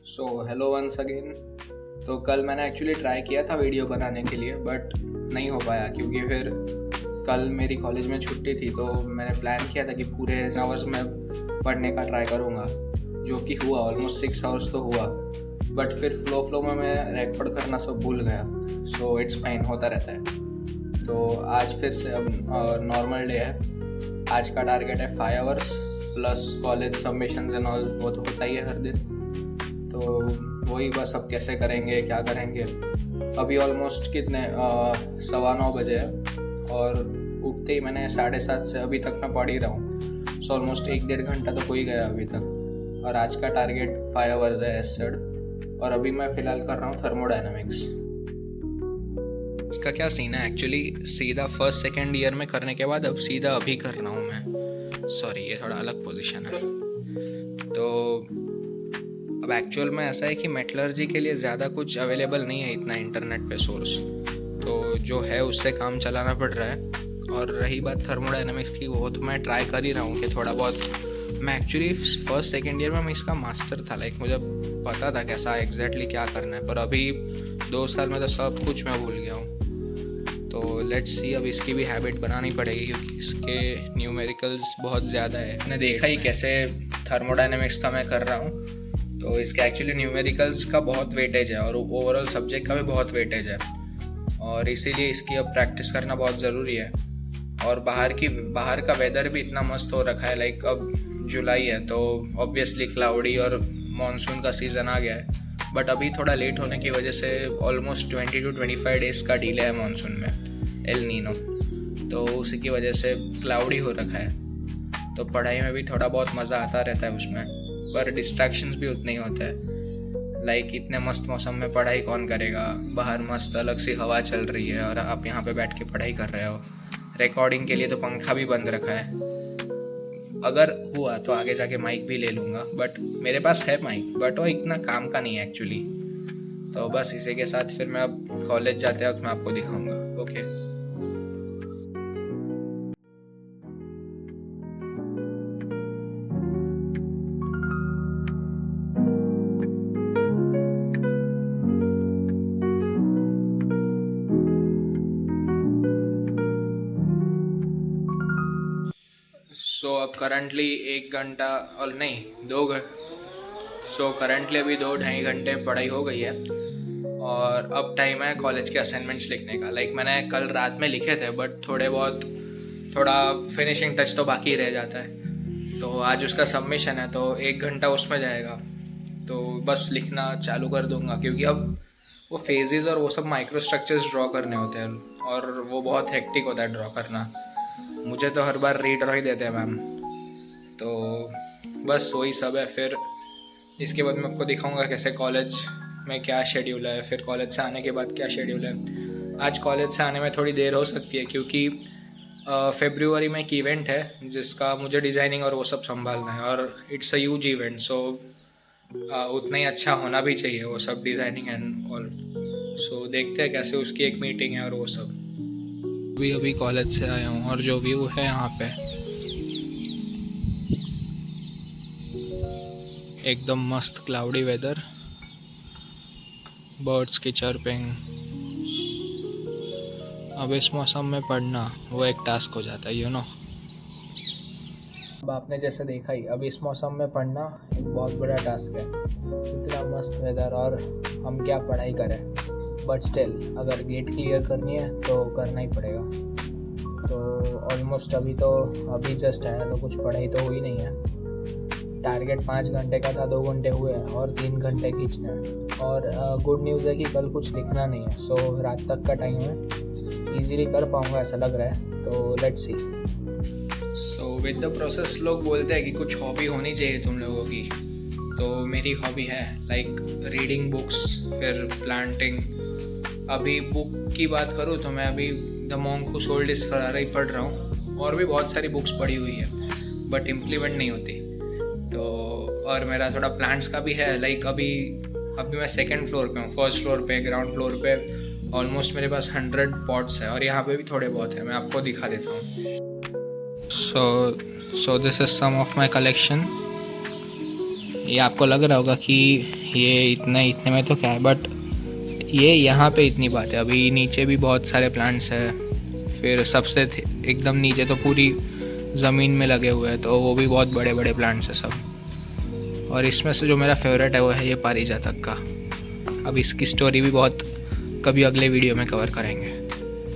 So hello once again. तो कल मैंने एक्चुअली ट्राई किया था वीडियो बनाने के लिए बट नहीं हो पाया क्योंकि फिर कल मेरी कॉलेज में छुट्टी थी। तो मैंने प्लान किया था कि पूरे आवर्स में पढ़ने का ट्राई करूँगा, जो कि हुआ। ऑलमोस्ट 6 आवर्स तो हुआ बट फिर फ्लो में मैं रिकॉर्ड करना सब भूल गया। सो इट्स फाइन, होता रहता है। तो आज फिर से अब नॉर्मल डे है। आज का टारगेट है 5 hours plus college submissions and all, वो तो होता ही है हर दिन। तो वही बस अब कैसे करेंगे, क्या करेंगे। अभी ऑलमोस्ट कितने 9:15 बजे है और उठते ही मैंने 7:30 से अभी तक मैं पढ़ ही रहा हूँ। सो ऑलमोस्ट 1-1.5 घंटा तो हो ही गया अभी तक। और आज का टारगेट 5 आवर्स है एसेड। और अभी मैं फ़िलहाल कर रहा हूँ थर्मोडायनामिक्स। इसका क्या सीन है एक्चुअली, सीधा फर्स्ट सेकेंड ईयर में करने के बाद अब सीधा अभी कर रहा हूँ मैं। सॉरी, ये थोड़ा अलग पोजीशन है। तो अब एक्चुअल में ऐसा है कि मेटलर्जी के लिए ज़्यादा कुछ अवेलेबल नहीं है इतना इंटरनेट पे सोर्स, तो जो है उससे काम चलाना पड़ रहा है। और रही बात थर्मोडायनामिक्स की, वो तो मैं ट्राई कर ही रहा हूँ कि थोड़ा बहुत। मैं एक्चुअली फर्स्ट सेकेंड ईयर में मैं इसका मास्टर था, लाइक मुझे पता था कैसा एग्जैक्टली क्या करना है, पर अभी 2 साल में तो सब कुछ मैं भूल गया हूँ। तो लेट्स सी, अब इसकी भी हैबिट बनानी पड़ेगी क्योंकि इसके न्यूमेरिकल्स बहुत ज़्यादा है। मैंने देखा ही कैसे थर्मोडायनामिक्स का मैं कर रहा हूँ, तो इसके एक्चुअली न्यूमेरिकल्स का बहुत वेटेज है और ओवरऑल सब्जेक्ट का भी बहुत वेटेज है, और इसीलिए इसकी अब प्रैक्टिस करना बहुत ज़रूरी है। और बाहर का वेदर भी इतना मस्त हो रखा है, लाइक अब जुलाई है तो ऑब्वियसली क्लाउडी और मानसून का सीज़न आ गया है। बट अभी थोड़ा लेट होने की वजह से ऑलमोस्ट 20 to 25 डेज़ का डिले है मानसून में, एल नीनो। तो उसी की वजह से क्लाउडी हो रखा है, तो पढ़ाई में भी थोड़ा बहुत मज़ा आता रहता है उसमें, पर डिस्ट्रैक्शंस भी उतने ही होते हैं। लाइक इतने मस्त मौसम में पढ़ाई कौन करेगा, बाहर मस्त अलग सी हवा चल रही है और आप यहाँ पे बैठ के पढ़ाई कर रहे हो। रिकॉर्डिंग के लिए तो पंखा भी बंद रखा है। अगर हुआ तो आगे जाके माइक भी ले लूँगा, बट मेरे पास है माइक, बट वो इतना काम का नहीं है एक्चुअली। तो बस इसी के साथ फिर मैं अब कॉलेज जाते वक्त मैं आपको दिखाऊँगा। ओके। सो अब करंटली 1 घंटा और नहीं 2 सो करंटली अभी 2-2.5 घंटे पढ़ाई हो गई है और अब टाइम है कॉलेज के असाइनमेंट्स लिखने का। लाइक मैंने कल रात में लिखे थे बट थोड़ा फिनिशिंग टच तो बाकी रह जाता है। तो आज उसका सबमिशन है तो 1 घंटा उसमें जाएगा, तो बस लिखना चालू कर दूंगा क्योंकि अब वो फेजेस और वो सब माइक्रो स्ट्रक्चर्स ड्रॉ करने होते हैं और वो बहुत हेक्टिक होता है ड्रॉ करना। मुझे तो हर बार रीड्रॉ ही देते हैं मैम। तो बस वही सब है। फिर इसके बाद मैं आपको दिखाऊंगा कैसे कॉलेज में क्या शेड्यूल है, फिर कॉलेज से आने के बाद क्या शेड्यूल है। आज कॉलेज से आने में थोड़ी देर हो सकती है क्योंकि फेब्रुवरी में एक इवेंट है जिसका मुझे डिज़ाइनिंग और वो सब संभालना है, और इट्स अ ह्यूज इवेंट। सो उतना ही अच्छा होना भी चाहिए वो सब डिज़ाइनिंग एंड ऑल। सो देखते हैं कैसे, उसकी एक मीटिंग है और वो सब। अभी कॉलेज से आया हूँ और जो व्यू है यहाँ पे एकदम मस्त क्लाउडी वेदर, बर्ड्स की चर्पिंग। अब इस मौसम में पढ़ना वो एक टास्क हो जाता है, यू नो। अब आपने जैसे देखा ही, अब इस मौसम में पढ़ना एक बहुत बड़ा टास्क है। इतना मस्त वेदर और हम क्या पढ़ाई करें, बट स्टिल अगर गेट क्लियर करनी है तो करना ही पड़ेगा। तो ऑलमोस्ट अभी जस्ट आया तो कुछ पढ़ाई तो हुई नहीं है। टारगेट 5 घंटे का था, 2 घंटे हुए हैं और 3 घंटे खींचना है। और गुड न्यूज़ है कि कल कुछ लिखना नहीं है, सो रात तक का टाइम है, इजीली कर पाऊँगा ऐसा लग रहा है। तो let's see. So with the process लोग बोलते हैं कि कुछ हॉबी होनी चाहिए तुम लोगों की, तो मेरी हॉबी है लाइक रीडिंग बुक्स, फिर प्लांटिंग। अभी बुक की बात करूँ तो मैं अभी the monk who sold his Ferrari पढ़ रहा हूँ, और भी बहुत सारी बुक्स पढ़ी हुई है बट इम्प्लीमेंट नहीं होती। तो और मेरा थोड़ा प्लांट्स का भी है, लाइक अभी मैं 2nd फ्लोर पे हूँ। 1st फ्लोर पे, ग्राउंड फ्लोर पे ऑलमोस्ट मेरे पास 100 पॉट्स है और यहाँ पे भी थोड़े बहुत है, मैं आपको दिखा देता हूँ। So this is some of my collection. ये आपको लग रहा होगा कि ये इतने में तो क्या है, बट ये यहाँ पे इतनी बात है। अभी नीचे भी बहुत सारे प्लांट्स हैं, फिर सबसे एकदम नीचे तो पूरी ज़मीन में लगे हुए हैं, तो वो भी बहुत बड़े बड़े प्लांट्स हैं सब। और इसमें से जो मेरा फेवरेट है वो है ये पारिजातक का। अब इसकी स्टोरी भी बहुत कभी अगले वीडियो में कवर करेंगे।